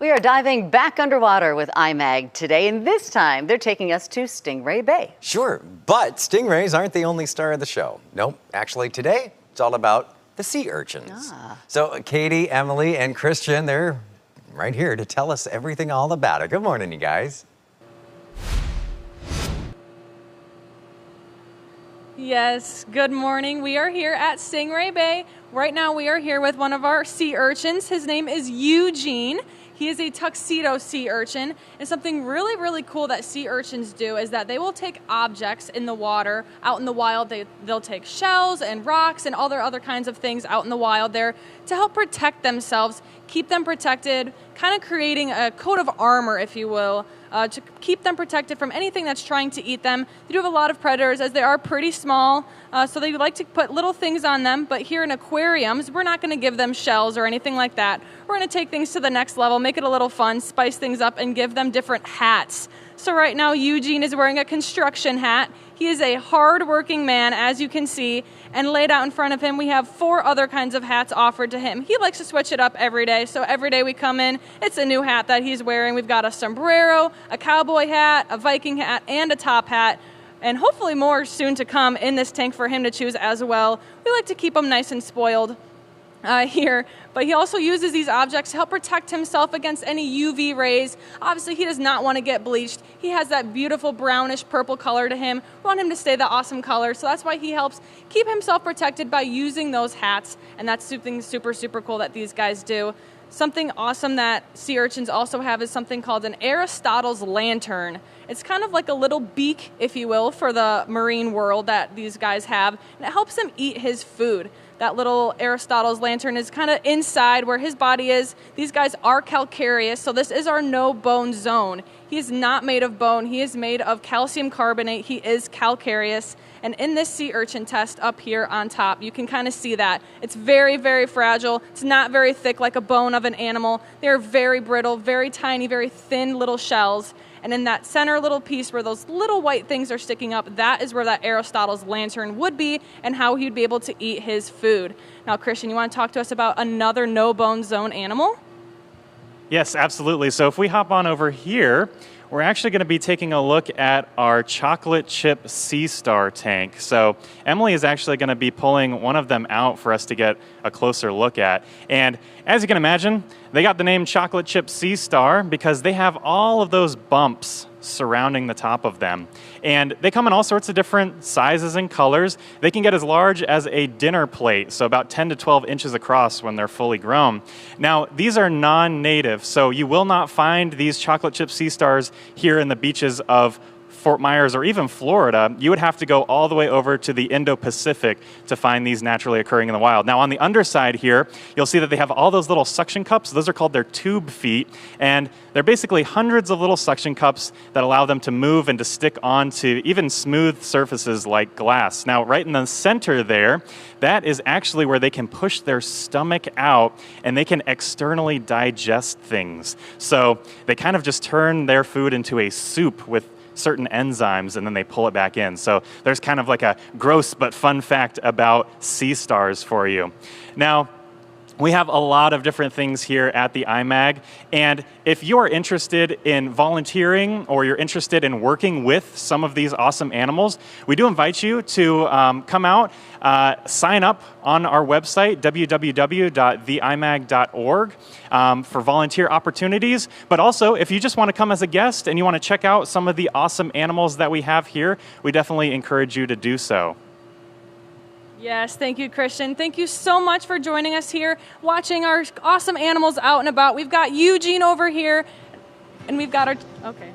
We are diving back underwater with IMAG today, and this time they're taking us to Stingray Bay. Sure, but stingrays aren't the only star of the show. Nope, actually today it's all about the sea urchins. So Katie, Emily, and Christian, they're right here to tell us everything all about it. Good morning, you guys. Yes, good morning. We are here at Stingray Bay. Right now we are here with one of our sea urchins. His name is Eugene. He is a tuxedo sea urchin, and something really, really cool that sea urchins do is that they will take objects in the water, out in the wild. They'll take shells and rocks and other kinds of things out in the wild there to help protect themselves, keep them protected, kind of creating a coat of armor, if you will, to keep them protected from anything that's trying to eat them. They do have a lot of predators as they are pretty small, so they like to put little things on them, but here in aquariums, we're not going to give them shells or anything like that. We're going to take things to the next level, make it a little fun, spice things up, and give them different hats. So right now, Eugene is wearing a construction hat. He is a hard-working man, as you can see, and laid out in front of him, we have 4 other kinds of hats offered to him. He likes to switch it up every day, so every day we come in, it's a new hat that he's wearing. We've got a sombrero, a cowboy hat, a Viking hat, and a top hat, and hopefully more soon to come in this tank for him to choose as well. We like to keep him nice and spoiled here, but he also uses these objects to help protect himself against any UV rays. Obviously, he does not want to get bleached. He has that beautiful brownish purple color to him. We want him to stay that awesome color, so that's why he helps keep himself protected by using those hats, and that's something super, super cool that these guys do. Something awesome that sea urchins also have is something called an Aristotle's lantern. It's kind of like a little beak, if you will, for the marine world that these guys have, and it helps him eat his food. That little Aristotle's lantern is kind of inside where his body is. These guys are calcareous, so this is our no-bone zone. He is not made of bone. He is made of calcium carbonate. He is calcareous. And in this sea urchin test up here on top, you can kind of see that. It's very, very fragile. It's not very thick like a bone of an animal. They're very brittle, very tiny, very thin little shells. And in that center little piece where those little white things are sticking up, that is where that Aristotle's lantern would be and how he'd be able to eat his food. Now, Christian, you want to talk to us about another no-bone zone animal? Yes, absolutely. So if we hop on over here, we're actually going to be taking a look at our chocolate chip sea star tank. So Emily is actually going to be pulling one of them out for us to get a closer look at. And as you can imagine, they got the name chocolate chip sea star because they have all of those bumps surrounding the top of them. And they come in all sorts of different sizes and colors. They can get as large as a dinner plate, so about 10 to 12 inches across when they're fully grown. Now, these are non-native, so you will not find these chocolate chip sea stars here in the beaches of Fort Myers or even Florida. You would have to go all the way over to the Indo-Pacific to find these naturally occurring in the wild. Now on the underside here, you'll see that they have all those little suction cups. Those are called their tube feet, and they're basically hundreds of little suction cups that allow them to move and to stick onto even smooth surfaces like glass. Now right in the center there, that is actually where they can push their stomach out and they can externally digest things. So they kind of just turn their food into a soup with certain enzymes and then they pull it back in. So there's kind of like a gross but fun fact about sea stars for you. Now, we have a lot of different things here at the IMAG, and if you are interested in volunteering or you're interested in working with some of these awesome animals, we do invite you to come out, sign up on our website, www.theimag.org, for volunteer opportunities. But also, if you just want to come as a guest and you want to check out some of the awesome animals that we have here, we definitely encourage you to do so. Yes, thank you, Christian. Thank you so much for joining us here, watching our awesome animals out and about. We've got Eugene over here, and we've got our... Okay.